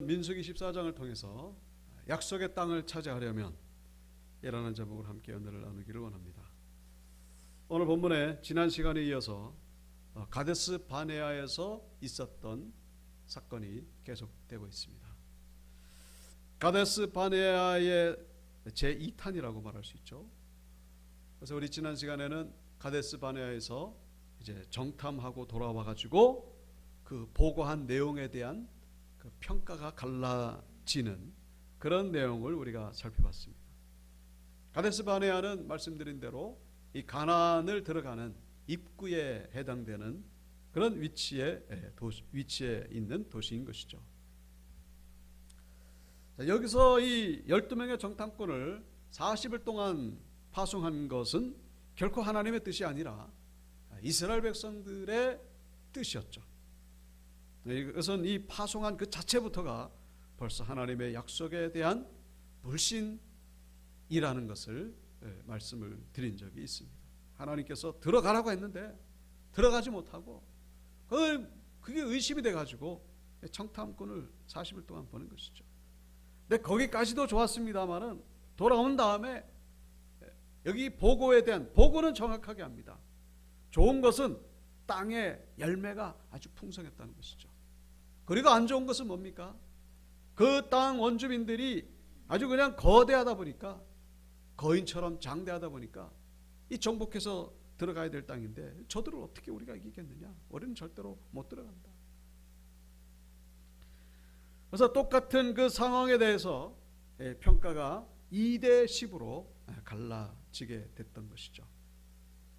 민수기 14장을 통해서 약속의 땅을 차지하려면 이라는 제목을 함께 연대를 나누기를 원합니다. 오늘 본문에 지난 시간에 이어서 가데스 바네아에서 있었던 사건이 계속되고 있습니다. 가데스 바네아의 제2탄이라고 말할 수 있죠. 그래서 우리 지난 시간에는 가데스 바네아에서 이제 정탐하고 돌아와 가지고 그 보고한 내용에 대한 그 평가가 갈라지는 그런 내용을 우리가 살펴봤습니다. 가데스 바네아는 말씀드린 대로 이 가나안을 들어가는 입구에 해당되는 그런 위치에 있는 도시인 것이죠. 자, 여기서 이 12명의 정탐꾼을 40일 동안 파송한 것은 결코 하나님의 뜻이 아니라 이스라엘 백성들의 뜻이었죠. 이것은 이 파송한 그 자체부터가 벌써 하나님의 약속에 대한 불신이라는 것을 말씀을 드린 적이 있습니다. 하나님께서 들어가라고 했는데 들어가지 못하고 그게 의심이 돼가지고 정탐꾼을 40일 동안 보낸 것이죠. 근데 거기까지도 좋았습니다만은 돌아온 다음에 여기 보고에 대한 보고는 정확하게 합니다. 좋은 것은 땅의 열매가 아주 풍성했다는 것이죠. 그리고 안 좋은 것은 뭡니까? 그 땅 원주민들이 아주 그냥 거대하다 보니까 거인처럼 장대하다 보니까 이 정복해서 들어가야 될 땅인데 저들을 어떻게 우리가 이기겠느냐? 우리는 절대로 못 들어간다. 그래서 똑같은 그 상황에 대해서 평가가 2대 10으로 갈라지게 됐던 것이죠.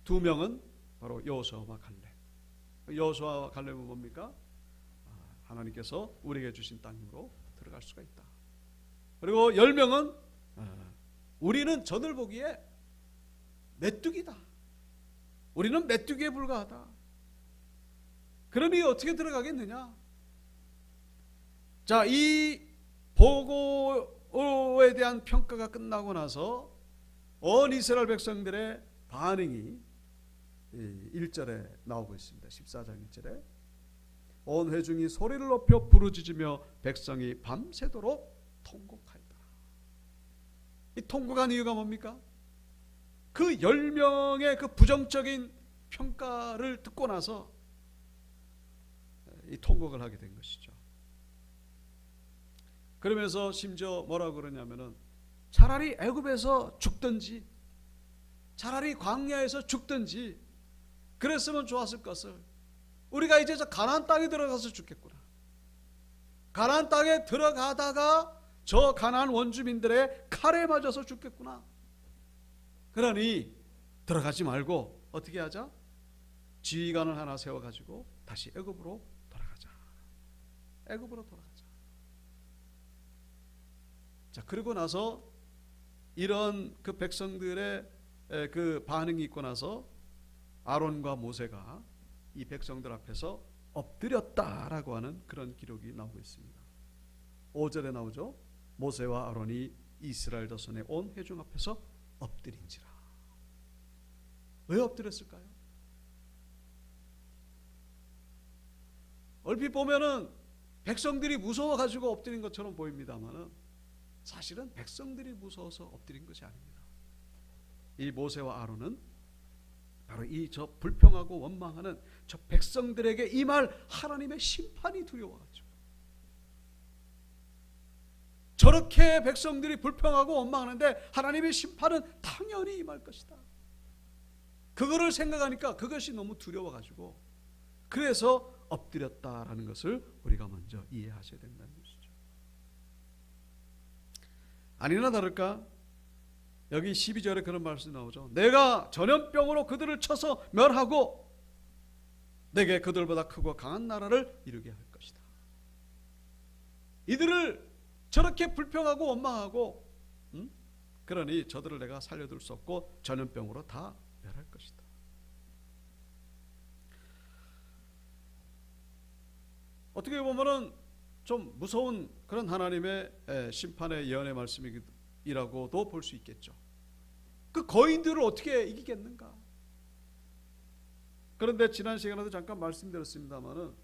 두 명은 바로 여호수아와 갈렙. 여호수아와 갈렙은 뭡니까? 하나님께서 우리에게 주신 땅으로 들어갈 수가 있다. 그리고 10명은 우리는 저들 보기에 메뚜기다. 우리는 메뚜기에 불과하다. 그러니 어떻게 들어가겠느냐? 자, 이 보고에 대한 평가가 끝나고 나서 온 이스라엘 백성들의 반응이 1절에 나오고 있습니다. 14장 1절에 온 회중이 소리를 높여 부르짖으며 백성이 밤새도록 통곡하였더라. 이 통곡한 이유가 뭡니까? 그 10명의 그 부정적인 평가를 듣고 나서 이 통곡을 하게 된 것이죠. 그러면서 심지어 뭐라고 그러냐면은 차라리 애굽에서 죽든지 차라리 광야에서 죽든지 그랬으면 좋았을 것을 우리가 이제 저 가나안 땅에 들어가서 죽겠구나. 가나안 땅에 들어가다가 저 가나안 원주민들의 칼에 맞아서 죽겠구나. 그러니 들어가지 말고 어떻게 하자? 지휘관을 하나 세워가지고 다시 애굽으로 돌아가자. 애굽으로 돌아가자. 자, 그리고 나서 이런 그 백성들의 그 반응이 있고 나서 아론과 모세가 이 백성들 앞에서 엎드렸다라고 하는 그런 기록이 나오고 있습니다. 5절에 나오죠. 모세와 아론이 이스라엘 자손의 온 회중 앞에서 엎드린지라. 왜 엎드렸을까요? 얼핏 보면은 백성들이 무서워가지고 엎드린 것처럼 보입니다만은 사실은 백성들이 무서워서 엎드린 것이 아닙니다. 이 모세와 아론은 바로 이 저 불평하고 원망하는 저 백성들에게 임할 하나님의 심판이 두려워가지고 저렇게 백성들이 불평하고 원망하는데 하나님의 심판은 당연히 임할 것이다. 그거를 생각하니까 그것이 너무 두려워가지고 그래서 엎드렸다라는 것을 우리가 먼저 이해하셔야 된다는 것이죠. 아니나 다를까 여기 12절에 그런 말씀이 나오죠. 내가 전염병으로 그들을 쳐서 멸하고 내게 그들보다 크고 강한 나라를 이루게 할 것이다. 이들을 저렇게 불평하고 원망하고 그러니 저들을 내가 살려둘 수 없고 전염병으로 다 멸할 것이다. 어떻게 보면은 좀 무서운 그런 하나님의 심판의 예언의 말씀이라고도 볼 수 있겠죠. 그 거인들을 어떻게 이기겠는가? 그런데 지난 시간에도 잠깐 말씀드렸습니다만은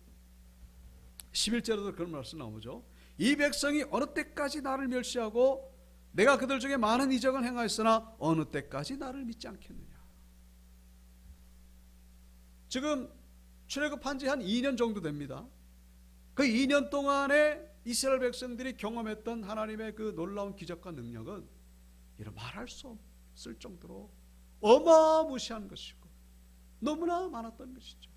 11절에도 그런 말씀 나오죠. 이 백성이 어느 때까지 나를 멸시하고 내가 그들 중에 많은 이적을 행하였으나 어느 때까지 나를 믿지 않겠느냐. 지금 출애굽한 지 한 2년 정도 됩니다. 그 2년 동안에 이스라엘 백성들이 경험했던 하나님의 그 놀라운 기적과 능력은 이런 말할 수 없을 정도로 어마무시한 것이고 너무나 많았던 것이죠.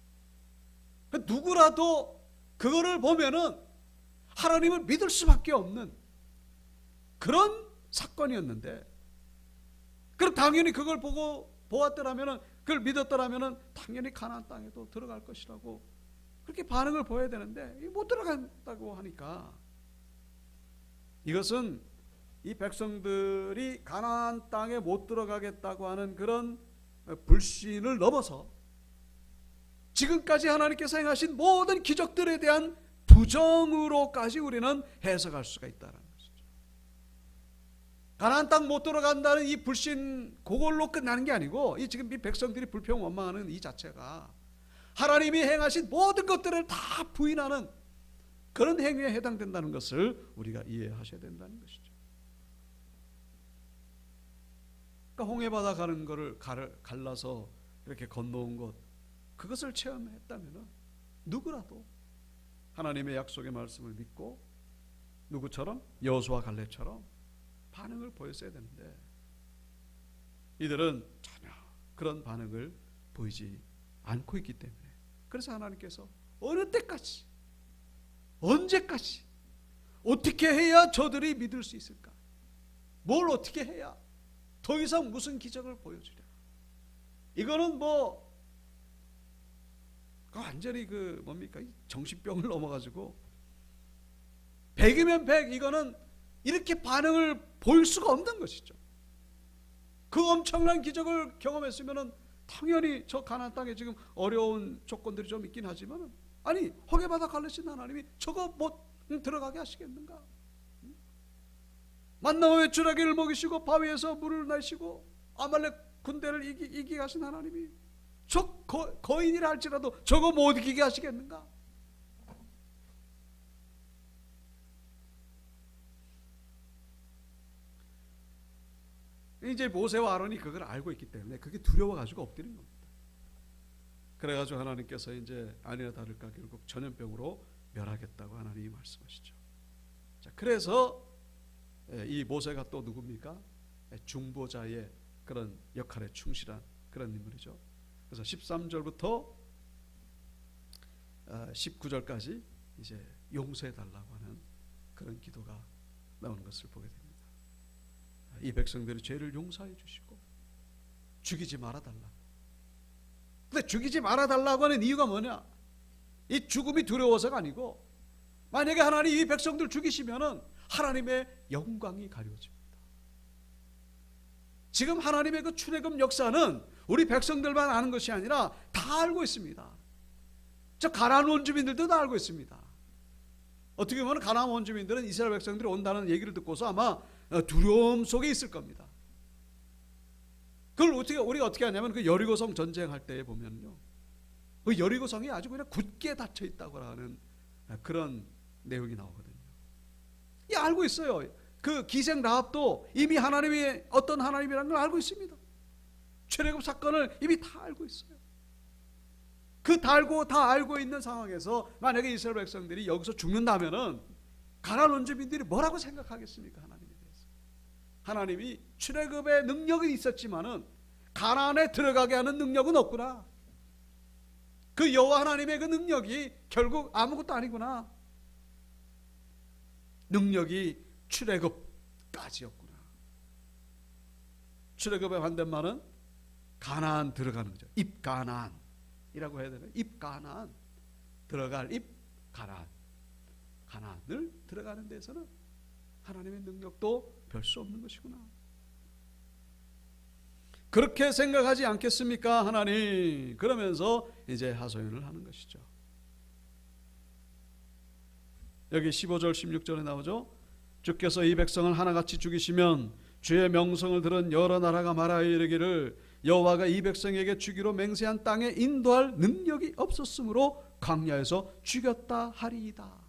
누구라도 그거를 보면은 하나님을 믿을 수밖에 없는 그런 사건이었는데, 그럼 당연히 그걸 보고 보았더라면은, 그걸 믿었더라면은 당연히 가나안 땅에도 들어갈 것이라고 그렇게 반응을 보여야 되는데 못 들어간다고 하니까, 이것은 이 백성들이 가나안 땅에 못 들어가겠다고 하는 그런 불신을 넘어서 지금까지 하나님께서 행하신 모든 기적들에 대한 부정으로까지 우리는 해석할 수가 있다는 것이죠. 가나안 땅 못 들어간다는 이 불신, 그걸로 끝나는 게 아니고, 이 지금 이 백성들이 불평원망하는 이 자체가 하나님이 행하신 모든 것들을 다 부인하는 그런 행위에 해당된다는 것을 우리가 이해하셔야 된다는 것이죠. 그러니까 홍해바다 가는 거를 갈라서 이렇게 건너온 것, 그것을 체험했다면 누구라도 하나님의 약속의 말씀을 믿고 누구처럼? 여호수아 갈렙처럼 반응을 보였어야 되는데, 이들은 전혀 그런 반응을 보이지 않고 있기 때문에, 그래서 하나님께서 어느 때까지, 언제까지, 어떻게 해야 저들이 믿을 수 있을까? 뭘 어떻게 해야 더 이상 무슨 기적을 보여주랴? 이거는 뭐 완전히 그 뭡니까? 정신병을 넘어가지고 100이면 100, 이거는 이렇게 반응을 보일 수가 없는 것이죠. 그 엄청난 기적을 경험했으면은 당연히 저 가나안 땅에 지금 어려운 조건들이 좀 있긴 하지만, 아니 홍해바다 갈라신 하나님이 저거 못 들어가게 하시겠는가? 만나와 외출하기를 먹이시고 바위에서 물을 내시고 아말렉 군대를 이기게 하신 하나님이 저 거인이라 할지라도 저거 못 이기게 하시겠는가? 이제 모세와 아론이 그걸 알고 있기 때문에 그게 두려워가지고 엎드린 겁니다. 그래가지고 하나님께서 이제 아니나 다를까 결국 전염병으로 멸하겠다고 하나님이 말씀하시죠. 자, 그래서 이 모세가 또 누굽니까? 중보자의 그런 역할에 충실한 그런 인물이죠. 그래서 13절부터 19절까지 이제 용서해 달라고 하는 그런 기도가 나오는 것을 보게 됩니다. 이 백성들의 죄를 용서해 주시고 죽이지 말아 달라고. 근데 죽이지 말아 달라고 하는 이유가 뭐냐? 이 죽음이 두려워서가 아니고, 만약에 하나님 이 백성들 죽이시면은 하나님의 영광이 가려집니다. 지금 하나님의 그 출애굽 역사는 우리 백성들만 아는 것이 아니라 다 알고 있습니다. 저 가나안 원주민들도 다 알고 있습니다. 어떻게 보면 가나안 원주민들은 이스라엘 백성들이 온다는 얘기를 듣고서 아마 두려움 속에 있을 겁니다. 그걸 우리가 어떻게 하냐면, 그 여리고성 전쟁할 때 보면요, 그 여리고성이 아주 그냥 굳게 닫혀 있다고 하는 그런 내용이 나오거든요. 이 알고 있어요. 그 기생 라합도 이미 하나님이 어떤 하나님이라는 걸 알고 있습니다. 출애굽 사건을 이미 다 알고 있어요. 그 다 알고 있는 상황에서 만약에 이스라엘 백성들이 여기서 죽는다면은 가나안 원주민들이 뭐라고 생각하겠습니까? 하나님에 대해서. 하나님이 출애굽의 능력은 있었지만은 가나안에 들어가게 하는 능력은 없구나. 그 여호와 하나님의 그 능력이 결국 아무것도 아니구나. 능력이 출애굽까지였구나. 출애굽의 반대말은 가나안 들어가는 거죠. 입가나안이라고 해야 되나요? 입가나안, 들어갈 입 가나안. 가나안을 들어가는 데서는 하나님의 능력도 별 수 없는 것이구나. 그렇게 생각하지 않겠습니까, 하나님? 그러면서 이제 하소연을 하는 것이죠. 여기 15절 16절에 나오죠. 주께서 이 백성을 하나같이 죽이시면 주의 명성을 들은 여러 나라가 말하여 이르기를 여호와가 이 백성에게 주기로 맹세한 땅에 인도할 능력이 없었으므로 광야에서 죽였다 하리이다.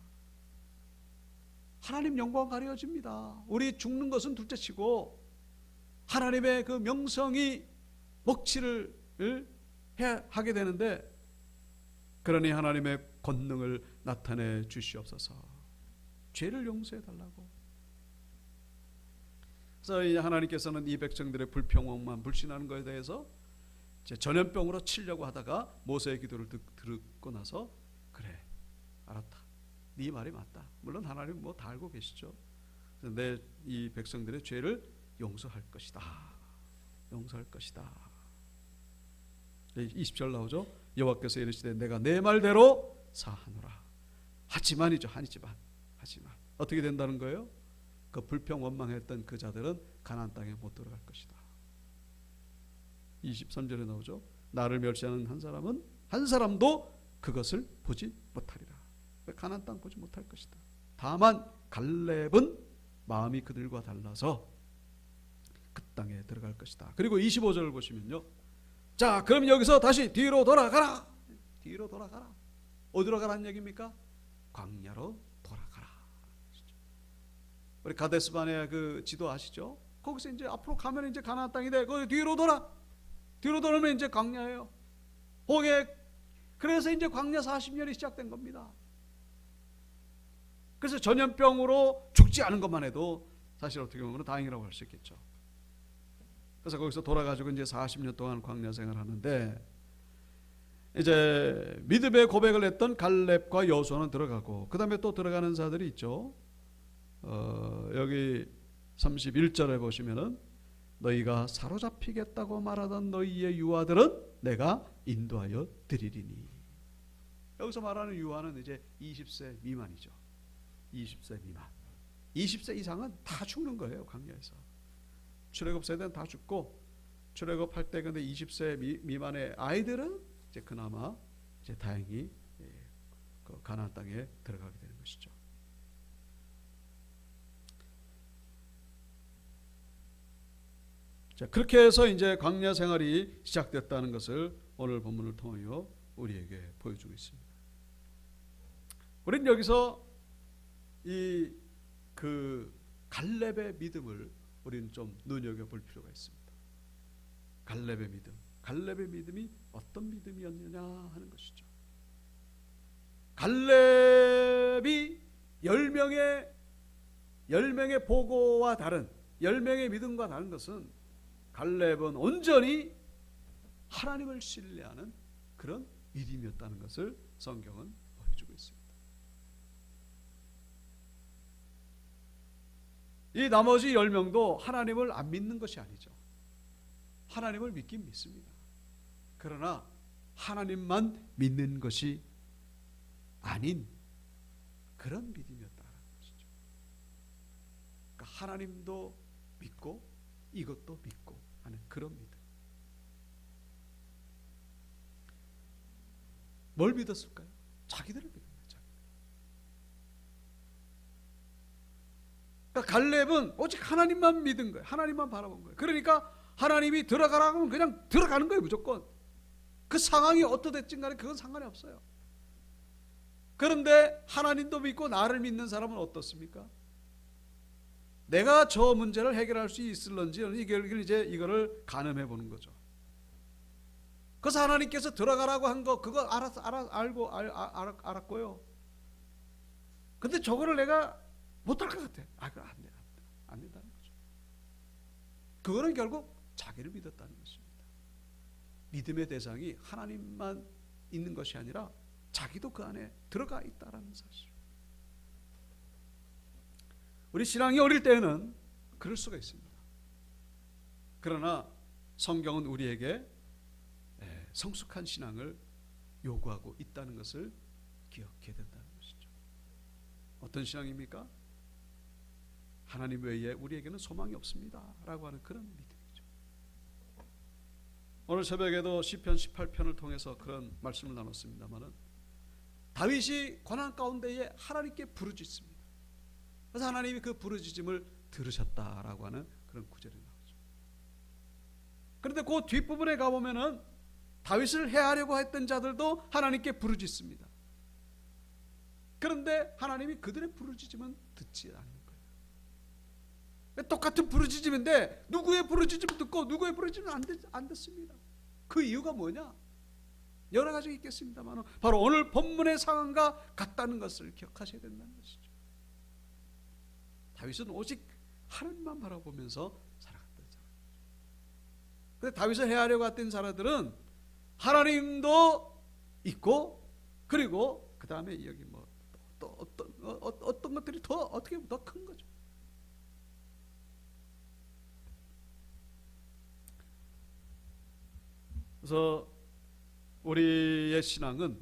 하나님 영광 가려집니다. 우리 죽는 것은 둘째치고 하나님의 그 명성이 먹칠을 하게 되는데, 그러니 하나님의 권능을 나타내 주시옵소서. 죄를 용서해 달라고. 그래서 이제 하나님께서는 이 백성들의 불평만 불신하는 것에 대해서 이제 전염병으로 치려고 하다가 모세의 기도를 듣고 나서, 그래 알았다, 네 말이 맞다. 물론 하나님 뭐 다 알고 계시죠. 내 이 백성들의 죄를 용서할 것이다. 용서할 것이다. 20절 나오죠. 여호와께서 이르시되 내가 내 말대로 사하노라. 하지만 어떻게 된다는 거예요? 그 불평 원망했던 그 자들은 가나안 땅에 못 들어갈 것이다. 23절에 나오죠. 나를 멸시하는 한 사람도 그것을 보지 못하리라. 가나안 땅 보지 못할 것이다. 다만 갈렙은 마음이 그들과 달라서 그 땅에 들어갈 것이다. 그리고 25절을 보시면요. 자, 그럼 여기서 다시 뒤로 돌아가라. 뒤로 돌아가라. 어디로 가라는 얘기입니까? 광야로 돌아가라. 우리 가데스바네 그 지도 아시죠? 거기서 이제 앞으로 가면 이제 가나안 땅이 돼. 거기 뒤로 돌면 이제 광야예요. 그래서 이제 광야 40년이 시작된 겁니다. 그래서 전염병으로 죽지 않은 것만 해도 사실 어떻게 보면 다행이라고 할 수 있겠죠. 그래서 거기서 돌아가지고 이제 40년 동안 광야 생활하는데, 이제 믿음의 고백을 했던 갈렙과 여호수아는 들어가고, 그 다음에 또 들어가는 자들이 있죠. 여기 31절에 보시면은 너희가 사로잡히겠다고 말하던 너희의 유아들은 내가 인도하여 드리리니. 여기서 말하는 유아는 이제 20세 미만이죠. 20세 미만. 20세 이상은 다 죽는 거예요, 광야에서. 출애굽 세대는 다 죽고, 출애굽할 때 근데 20세 미만의 아이들은 이제 그나마 이제 다행히 그 가나안 땅에 들어가게 되는 것이죠. 자, 그렇게 해서 이제 광야 생활이 시작됐다는 것을 오늘 본문을 통하여 우리에게 보여주고 있습니다. 우리는 여기서 이 그 갈렙의 믿음을 우리는 좀 눈여겨볼 필요가 있습니다. 갈렙의 믿음이 어떤 믿음이었느냐 하는 것이죠. 갈렙이 10명의 보고와 다른, 10명의 믿음과 다른 것은, 갈렙은 온전히 하나님을 신뢰하는 그런 믿음이었다는 것을 성경은 보여주고 있습니다. 이 나머지 10명도 하나님을 안 믿는 것이 아니죠. 하나님을 믿긴 믿습니다. 그러나 하나님만 믿는 것이 아닌 그런 믿음이었다는 것이죠. 그러니까 하나님도 믿고 이것도 믿고 하는 그런 믿음. 뭘 믿었을까요? 자기들을 믿은 거예요. 그러니까 갈렙은 오직 하나님만 믿은 거예요. 하나님만 바라본 거예요. 그러니까 하나님이 들어가라고 하면 그냥 들어가는 거예요. 무조건. 그 상황이 어떠됐든 간에 그건 상관이 없어요. 그런데 하나님도 믿고 나를 믿는 사람은 어떻습니까? 내가 저 문제를 해결할 수 있을런지 이거를 가늠해 보는 거죠. 그래서 하나님께서 들어가라고 한 거 그거 알았고요. 근데 저거를 내가 못할 것 같아. 그거 안 된다는 거죠. 그거는 결국 자기를 믿었다는 것입니다. 믿음의 대상이 하나님만 있는 것이 아니라 자기도 그 안에 들어가 있다라는 사실. 우리 신앙이 어릴 때는 그럴 수가 있습니다. 그러나 성경은 우리에게 성숙한 신앙을 요구하고 있다는 것을 기억해야 된다는 것이죠. 어떤 신앙입니까? 하나님 외에 우리에게는 소망이 없습니다 라고 하는 그런 믿음이죠. 오늘 새벽에도 시편 18편을 통해서 그런 말씀을 나눴습니다마는, 다윗이 고난 가운데에 하나님께 부르짖습니다. 그래서 하나님이 그 부르짖음을 들으셨다라고 하는 그런 구절이 나오죠. 그런데 그 뒷부분에 가보면은 다윗을 해하려고 했던 자들도 하나님께 부르짖습니다. 그런데 하나님이 그들의 부르짖음은 듣지 않는 거예요. 똑같은 부르짖음인데 누구의 부르짖음 듣고 누구의 부르짖음은 안 듣습니다. 그 이유가 뭐냐? 여러 가지 있겠습니다만 바로 오늘 본문의 상황과 같다는 것을 기억하셔야 된다는 것이죠. 다윗은 오직 하나님만 바라보면서 살아갔던 사람. 그런데 다윗을 해하려고 했던 사람들은 하나님도 있고 그리고 그 다음에 여기 뭐 또 어떤 것들이 더 어떻게 더 큰 거죠. 그래서 우리의 신앙은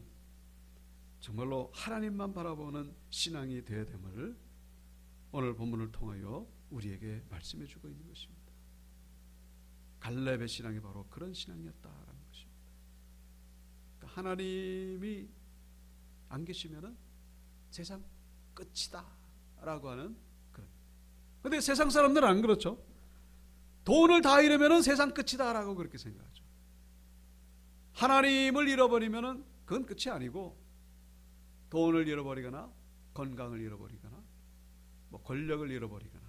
정말로 하나님만 바라보는 신앙이 되어야 됨을 오늘 본문을 통하여 우리에게 말씀해 주고 있는 것입니다. 갈렙의 신앙이 바로 그런 신앙이었다라는 것입니다. 그러니까 하나님이 안 계시면은 세상 끝이다 라고 하는 그런. 그런데 세상 사람들은 안 그렇죠. 돈을 다 잃으면은 세상 끝이다 라고 그렇게 생각하죠. 하나님을 잃어버리면은 그건 끝이 아니고 돈을 잃어버리거나 건강을 잃어버리거나 뭐 권력을 잃어버리거나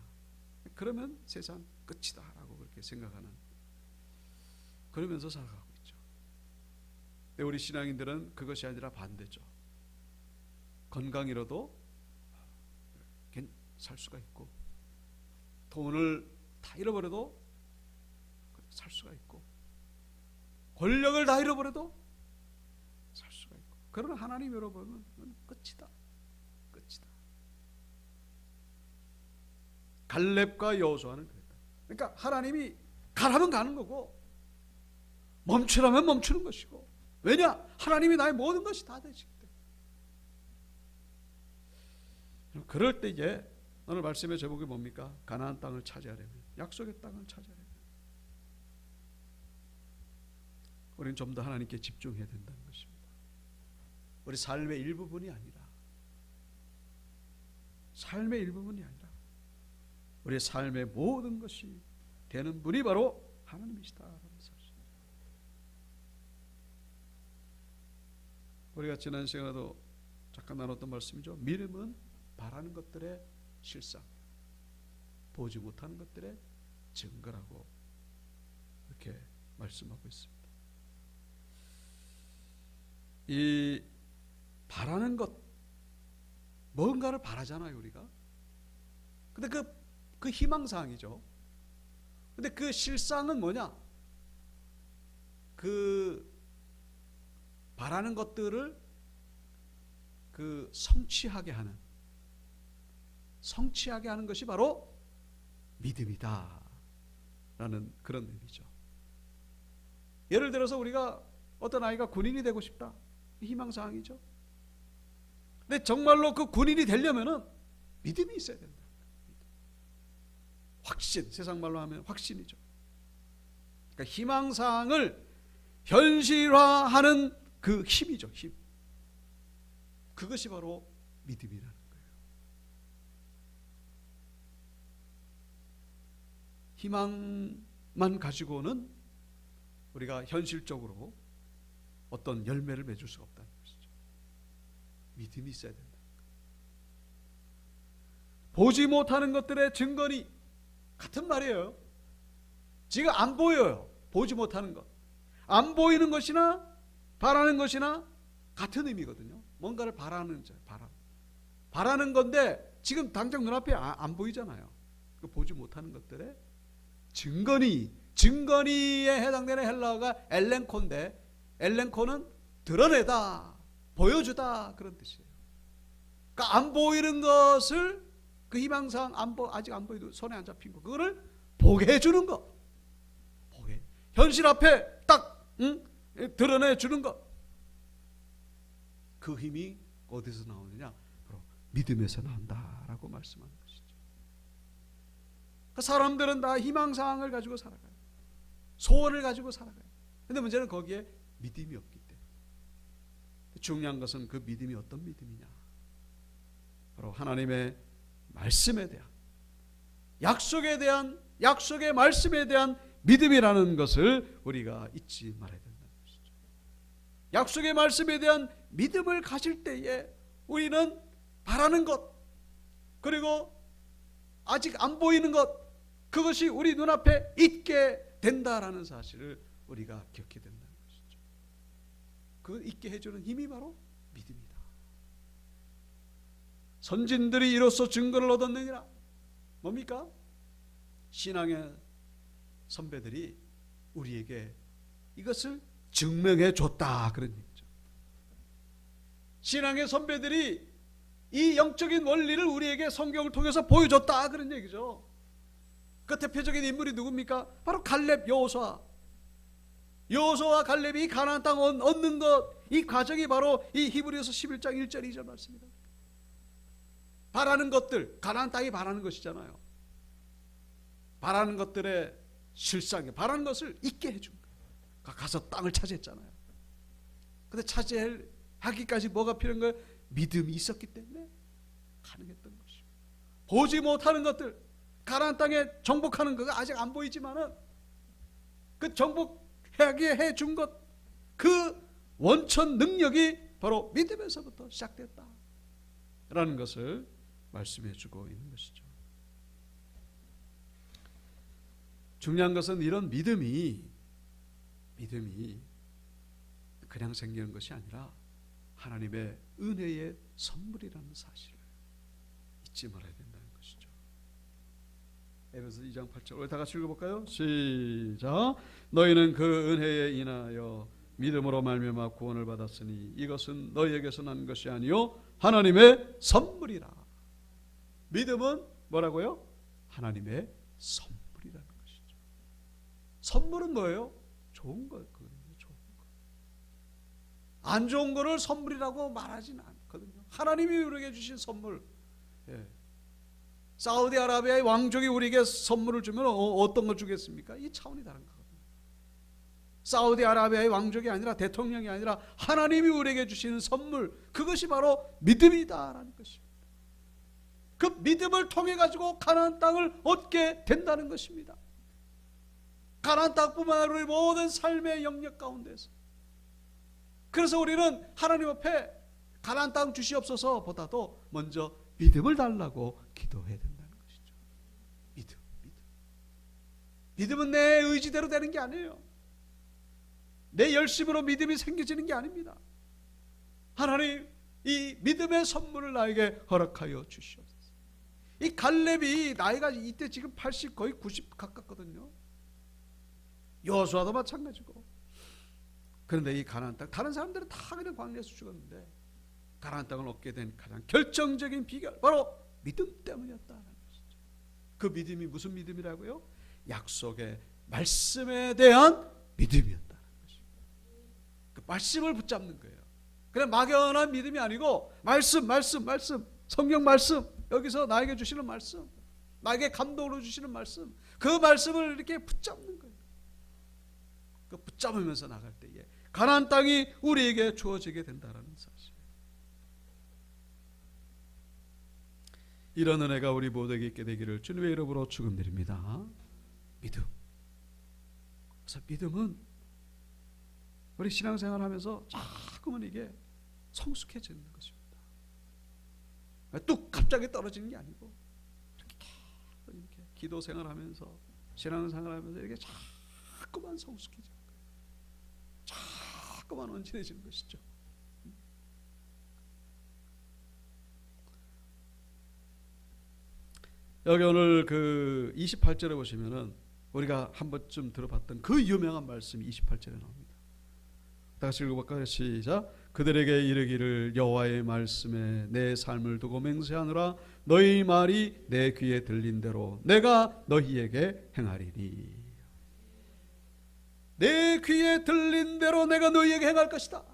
그러면 세상 끝이다 라고 그렇게 생각하는, 그러면서 살아가고 있죠. 근데 우리 신앙인들은 그것이 아니라 반대죠. 건강 잃어도 살 수가 있고 돈을 다 잃어버려도 살 수가 있고 권력을 다 잃어버려도 살 수가 있고, 그러나 하나님 잃어버리면 끝이다. 끝이다. 갈렙과 여호수아는 그랬다. 그러니까 하나님이 가라면 가는 거고 멈추라면 멈추는 것이고, 왜냐? 하나님이 나의 모든 것이 다 되시기 때문에. 그럴 때에 오늘 말씀의 제목이 뭡니까? 가나안 땅을 차지하려면, 약속의 땅을 차지하려면 우리는 좀 더 하나님께 집중해야 된다는 것입니다. 우리 삶의 일부분이 아니라, 삶의 일부분이 아니라 우리의 삶의 모든 것이 되는 분이 바로 하나님이시다라는 사실. 우리가 지난 시간에도 잠깐 나눴던 말씀이죠. 믿음은 바라는 것들의 실상, 보지 못하는 것들의 증거라고 이렇게 말씀하고 있습니다. 이 바라는 것, 뭔가를 바라잖아요 우리가. 근데 그 희망사항이죠. 근데 그 실상은 뭐냐? 그 바라는 것들을 그 성취하게 하는 것이 바로 믿음이다 라는 그런 의미죠. 예를 들어서 우리가 어떤 아이가 군인이 되고 싶다, 희망사항이죠. 근데 정말로 그 군인이 되려면은 믿음이 있어야 된다. 확신, 세상 말로 하면 확신이죠. 그러니까 희망사항을 현실화하는 그 힘이죠. 힘. 그것이 바로 믿음이라는 거예요. 희망만 가지고는 우리가 현실적으로 어떤 열매를 맺을 수가 없다는 것이죠. 믿음이 있어야 된다. 보지 못하는 것들의 증거니 같은 말이에요. 지금 안 보여요. 보지 못하는 것, 안 보이는 것이나 바라는 것이나 같은 의미거든요. 뭔가를 바라는 바라는 건데 지금 당장 눈앞에 안 보이잖아요. 그 보지 못하는 것들의 증거니에 해당되는 헬라어가 엘렌코인데, 엘렌코는 드러내다, 보여주다 그런 뜻이에요. 그러니까 안 보이는 것을, 그 희망상 아직 안 보이도 손에 안 잡힌 거, 그거를 보게 해주는 거, 보게, 현실 앞에 딱 드러내 주는 것. 그 힘이 어디서 나오느냐? 바로 믿음에서 나온다라고 말씀하는 것이죠. 그 사람들은 다 희망사항을 가지고 살아가요. 소원을 가지고 살아가요. 근데 문제는 거기에 믿음이 없기 때문에. 중요한 것은 그 믿음이 어떤 믿음이냐? 바로 하나님의 말씀에 대한, 약속의 말씀에 대한 믿음이라는 것을 우리가 잊지 말아야 된다는 것이죠. 약속의 말씀에 대한 믿음을 가질 때에 우리는 바라는 것, 그리고 아직 안 보이는 것, 그것이 우리 눈앞에 있게 된다라는 사실을 우리가 기억해야 된다는 것이죠. 그걸 있게 해주는 힘이 바로 믿음이다. 선진들이 이로써 증거를 얻었느니라. 뭡니까? 신앙의 선배들이 우리에게 이것을 증명해 줬다, 그런 얘기죠. 신앙의 선배들이 이 영적인 원리를 우리에게 성경을 통해서 보여줬다, 그런 얘기죠. 그 대표적인 인물이 누굽니까? 바로 갈렙, 여호수아. 여호수아와 갈렙이 가나안 땅 얻는 것, 이 과정이 바로 이 히브리서 11장 1절 2절 말씀입니다. 바라는 것들, 가나안 땅이 바라는 것이잖아요. 바라는 것들의 실상에 바라는 것을 있게 해준 거예요. 가서 땅을 차지했잖아요. 근데 차지하기까지 뭐가 필요한 거예요? 믿음이 있었기 때문에 가능했던 것이고, 보지 못하는 것들, 가나안 땅에 정복하는 거가 아직 안 보이지만은 그 정복하게 해준 것, 그 원천 능력이 바로 믿음에서부터 시작됐다 라는 것을 말씀해 주고 있는 것이죠. 중요한 것은 이런 믿음이 그냥 생기는 것이 아니라 하나님의 은혜의 선물이라는 사실을 잊지 말아야 된다는 것이죠. 에베소 2장 8절, 우리 다 같이 읽어볼까요? 시작. 너희는 그 은혜에 인하여 믿음으로 말미암아 구원을 받았으니 이것은 너희에게서 난 것이 아니요 하나님의 선물이라. 믿음은 뭐라고요? 하나님의 선물이라는 것이죠. 선물은 뭐예요? 좋은 거거든요. 좋은 거. 안 좋은 거를 선물이라고 말하지는 않거든요. 하나님이 우리에게 주신 선물. 예. 사우디아라비아의 왕족이 우리에게 선물을 주면 어떤 걸 주겠습니까? 이 차원이 다른 거거든요. 사우디아라비아의 왕족이 아니라, 대통령이 아니라 하나님이 우리에게 주시는 선물, 그것이 바로 믿음이다라는 것입니다. 그 믿음을 통해 가지고 가나안 땅을 얻게 된다는 것입니다. 가나안 땅뿐만 아니라 우리 모든 삶의 영역 가운데서. 그래서 우리는 하나님 앞에 가나안 땅 주시옵소서 보다도 먼저 믿음을 달라고 기도해야 된다는 것이죠. 믿음. 믿음은 내 의지대로 되는 게 아니에요. 내 열심으로 믿음이 생겨지는 게 아닙니다. 하나님, 이 믿음의 선물을 나에게 허락하여 주시옵소서. 이 갈렙이 나이가 이때 지금 80 거의 90 가깝거든요. 여호수아도 마찬가지고. 그런데 이 가나안 땅, 다른 사람들은 다 그냥 광야에서 죽었는데 가나안 땅을 얻게 된 가장 결정적인 비결, 바로 믿음 때문이었다는 것이죠. 그 믿음이 무슨 믿음이라고요? 약속의 말씀에 대한 믿음이었다는 것입니다. 그 말씀을 붙잡는 거예요. 그냥 막연한 믿음이 아니고 말씀, 성경 말씀, 여기서 나에게 주시는 말씀, 나에게 감동으로 주시는 말씀, 그 말씀을 이렇게 붙잡는 거예요. 그 붙잡으면서 나갈 때에 가나안 땅이 우리에게 주어지게 된다는 사실. 이런 은혜가 우리 모두에게 있게 되기를 주님의 이름으로 축원드립니다. 믿음. 그래서 믿음은 우리 신앙생활하면서 자꾸만 이게 성숙해지는 것입니다. 뚝 갑자기 떨어지는 게 아니고 이렇게 기도 생활하면서 신앙생활하면서 이렇게 자꾸만 성숙해지는 거예요. 자꾸만 온전해지는 것이죠. 여기 오늘 그 28절에 보시면은 우리가 한 번쯤 들어봤던 그 유명한 말씀이 28절에 나옵니다. 다 같이 읽어볼까요? 시작. 그들에게 이르기를 여호와의 말씀에 내 삶을 두고 맹세하노라. 너희 말이 내 귀에 들린 대로 내가 너희에게 행하리니. 내 귀에 들린 대로 내가 너희에게 행할 것이다.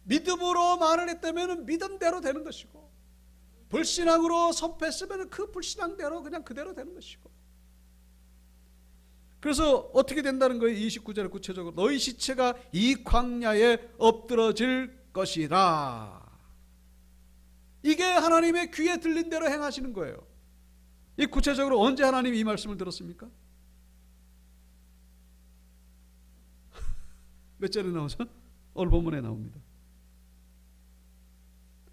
믿음으로 말을 했다면 믿음대로 되는 것이고, 불신앙으로 선포했으면 그 불신앙대로 그냥 그대로 되는 것이고. 그래서 어떻게 된다는 거예요? 29절에 구체적으로 너희 시체가 이 광야에 엎드러질 것이라. 이게 하나님의 귀에 들린 대로 행하시는 거예요. 이 구체적으로 언제 하나님이 이 말씀을 들었습니까? 몇 절에 나오죠? 오늘 본문에 나옵니다.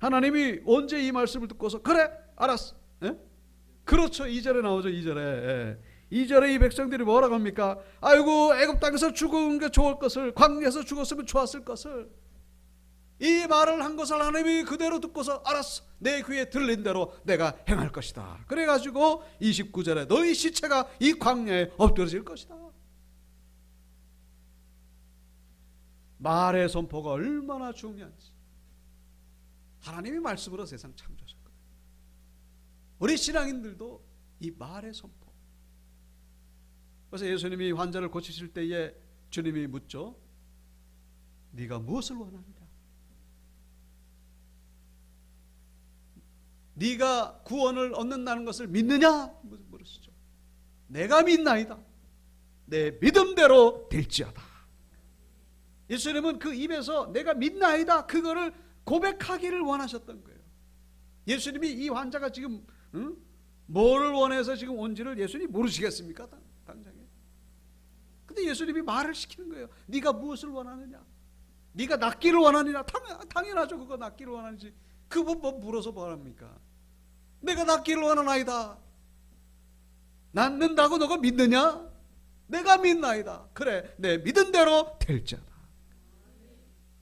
하나님이 언제 이 말씀을 듣고서 그래 알았어. 예? 그렇죠. 2절에 나오죠. 2절에. 예. 2절에 이 백성들이 뭐라고 합니까? 아이고 애굽 땅에서 죽은 게 좋을 것을, 광야에서 죽었으면 좋았을 것을, 이 말을 한 것을 하나님이 그대로 듣고서 알았어. 내 귀에 들린 대로 내가 행할 것이다. 그래가지고 29절에 너희 시체가 이 광야에 엎드러질 것이다. 말의 선포가 얼마나 중요한지. 하나님이 말씀으로 세상 창조하셨거든요. 우리 신앙인들도 이 말의 선포. 그래서 예수님이 환자를 고치실 때에 주님이 묻죠. 네가 무엇을 원하느냐? 네가 구원을 얻는다는 것을 믿느냐? 물으시죠. 내가 믿나이다. 내 믿음대로 될지어다. 예수님은 그 입에서 내가 믿나이다 그거를 고백하기를 원하셨던 거예요. 예수님이 이 환자가 지금 뭐를 원해서 지금 온지를 예수님이 모르시겠습니까? 당장에. 근데 예수님이 말을 시키는 거예요. 네가 무엇을 원하느냐? 네가 낫기를 원하느냐? 당연하죠. 그거 낫기를 원하는지. 그거 뭐 물어서 뭐합니까? 내가 낫기를 원하나이다. 낫는다고 너가 믿느냐? 내가 믿나이다. 그래, 내 믿은 대로 될지어다.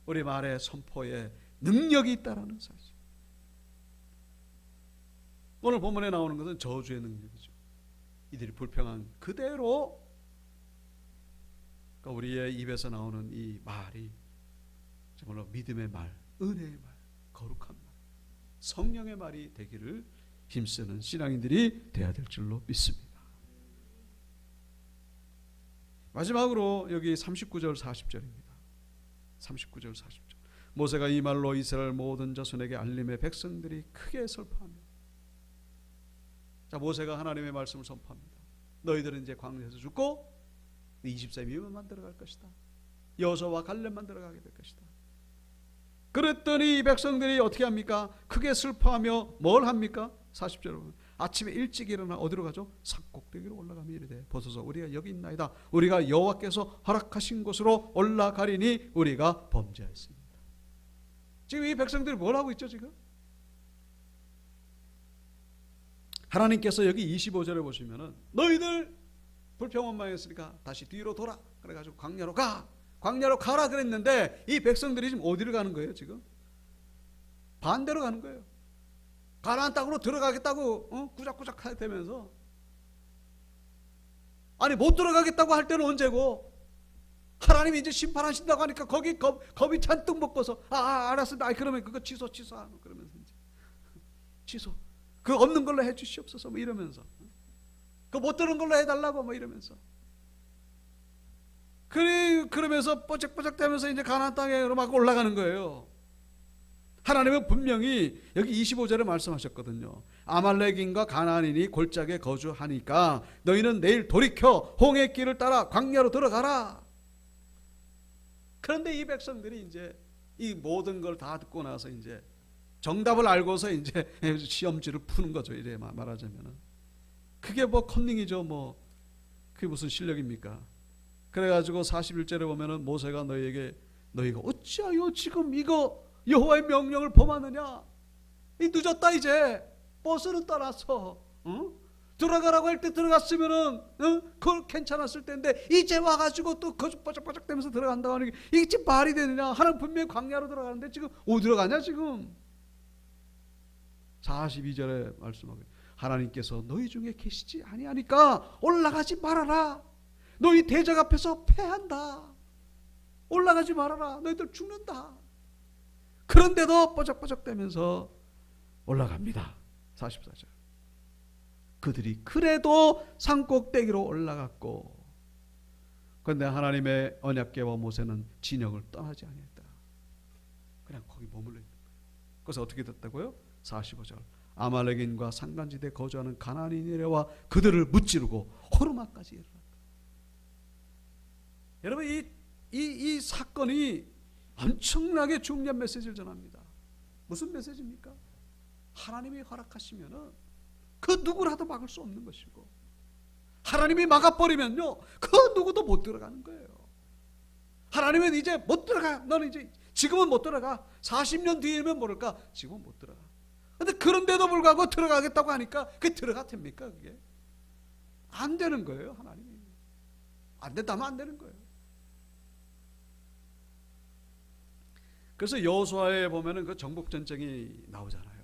우리 말의 선포에 능력이 있다라는 사실. 오늘 본문에 나오는 것은 저주의 능력이죠. 이들이 불평한 그대로, 그러니까 우리의 입에서 나오는 이 말이 정말로 믿음의 말, 은혜의 말, 거룩한 말, 성령의 말이 되기를 힘쓰는 신앙인들이 되어야 될 줄로 믿습니다. 마지막으로 여기 39절 40절입니다. 39절 40절. 모세가 이 말로 이스라엘 모든 자손에게 알림해 백성들이 크게 슬퍼하며. 자, 모세가 하나님의 말씀을 선포합니다. 너희들은 이제 광야에서 죽고 24미만 들어갈 것이다. 여호수아와 갈렙만 들어가게 될 것이다. 그랬더니 이 백성들이 어떻게 합니까? 크게 슬퍼하며 뭘 합니까? 40절에 보면 아침에 일찍 일어나 어디로 가죠? 산꼭대기로 올라가며 이르되 보소서 우리가 여기 있나이다. 우리가 여호와께서 허락하신 곳으로 올라가리니 우리가 범죄하였습니다. 지금 이 백성들이 뭘 하고 있죠? 지금 하나님께서 여기 25절에 보시면은 너희들 불평 원망했으니까 다시 뒤로 돌아. 그래가지고 광야로 가. 광야로 가라 그랬는데 이 백성들이 지금 어디로 가는 거예요? 지금 반대로 가는 거예요. 가나안 땅으로 들어가겠다고 꾸작꾸작 되면서, 아니 못 들어가겠다고 할 때는 언제고 하나님이 이제 심판하신다고 하니까 거기 겁이 잔뜩 먹고서 알았습니다. 그러면 그거 취소 그러면서 이제 취소. 그 없는 걸로 해 주시옵소서 뭐 이러면서, 그 못 들은 걸로 해달라고 뭐 이러면서, 그러면서 뽀짝뽀짝 되면서 이제 가나안 땅에 막 올라가는 거예요. 하나님은 분명히 여기 25절에 말씀하셨거든요. 아말렉인과 가나안인이 골짜기에 거주하니까 너희는 내일 돌이켜 홍해 길을 따라 광야로 들어가라. 그런데 이 백성들이 이제 이 모든 걸 다 듣고 나서 이제 정답을 알고서 이제 시험지를 푸는 거죠. 이래 말하자면은 그게 뭐 컨닝이죠. 뭐 그게 무슨 실력입니까? 그래가지고 41절에 보면은 모세가 너희에게 너희가 어찌하여 지금 이거 여호와의 명령을 범하느냐? 이 늦었다 이제. 버스는 떠나서 들어가라고 할 때 들어갔으면은 그걸 괜찮았을 텐데 이제 와가지고 또 거죽버적버적 되면서 들어간다고 하는 게 이게 지금 말이 되느냐? 하나님 분명히 광야로 들어가는데 지금 어디로 가냐 지금? 42절에 말씀하고 하나님께서 너희 중에 계시지 아니하니까 올라가지 말아라. 너희 대적 앞에서 패한다. 올라가지 말아라. 너희들 죽는다. 그런데도 뻐적뻐적대면서 올라갑니다. 44절. 그들이 그래도 산꼭대기로 올라갔고, 그런데 하나님의 언약궤와 모세는 진영을 떠나지 아니했다. 그냥 거기 머물러 있는 거예요. 그래서 어떻게 됐다고요? 45절. 아말렉인과 산간지대에 거주하는 가나안인이와 그들을 무찌르고 호르마까지 이르렀다. 여러분 이 사건이 엄청나게 중요한 메시지를 전합니다. 무슨 메시지입니까? 하나님이 허락하시면은 그 누구라도 막을 수 없는 것이고, 하나님이 막아버리면요 그 누구도 못 들어가는 거예요. 하나님은 이제 못 들어가. 너는 이제 지금은 못 들어가. 40년 뒤에면 모를까? 지금은 못 들어가. 근데 그런데도 불구하고 들어가겠다고 하니까 그게 들어가됩니까? 그게 안 되는 거예요. 하나님이 안 된다면 안 되는 거예요. 그래서 여호수아에 보면은 그 정복 전쟁이 나오잖아요.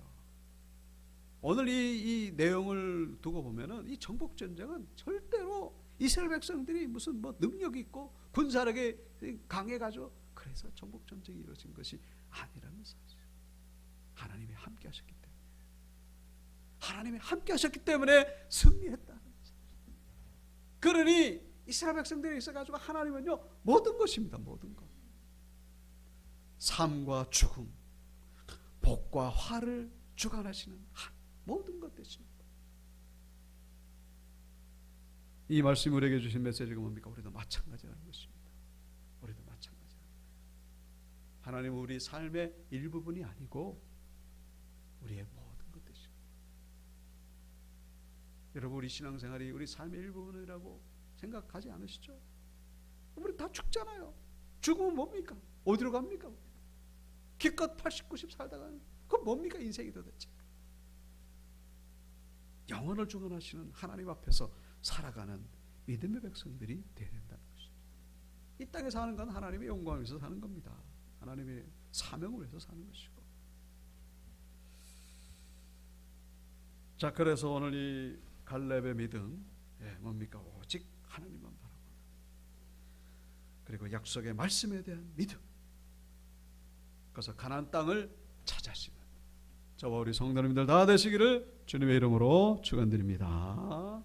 오늘 이 내용을 두고 보면은 이 정복 전쟁은 절대로 이스라엘 백성들이 무슨 뭐 능력이 있고 군사력이 강해가지고 그래서 정복 전쟁이 이루어진 것이 아니라는 사실. 하나님이 함께 하셨기 때문에. 하나님이 함께 하셨기 때문에 승리했다는 사실. 그러니 이스라엘 백성들이 있어가지고 하나님은요 모든 것입니다. 모든 것. 삶과 죽음, 복과 화를 주관하시는 모든 것 되십니다. 이 말씀이 우리에게 주신 메시지가 뭡니까? 우리도 마찬가지라는 것입니다. 우리도 마찬가지라는 거예요. 하나님은 우리 삶의 일부분이 아니고 우리의 모든 것 되십니다. 여러분, 우리 신앙생활이 우리 삶의 일부분이라고 생각하지 않으시죠? 우리 다 죽잖아요. 죽으면 뭡니까? 어디로 갑니까? 기껏 80, 90 살다가 그건 뭡니까? 인생이 도대체. 영원을 주관하시는 하나님 앞에서 살아가는 믿음의 백성들이 되어야 된다는 것입니다. 이 땅에 사는 건 하나님의 영광을 위해서 사는 겁니다. 하나님의 사명을 위해서 사는 것이고. 자, 그래서 오늘 이 갈렙의 믿음 뭡니까? 오직 하나님만 바라보는, 그리고 약속의 말씀에 대한 믿음. 그래서 가나안 땅을 차지하시는 저와 우리 성도님들 다 되시기를 주님의 이름으로 축원드립니다.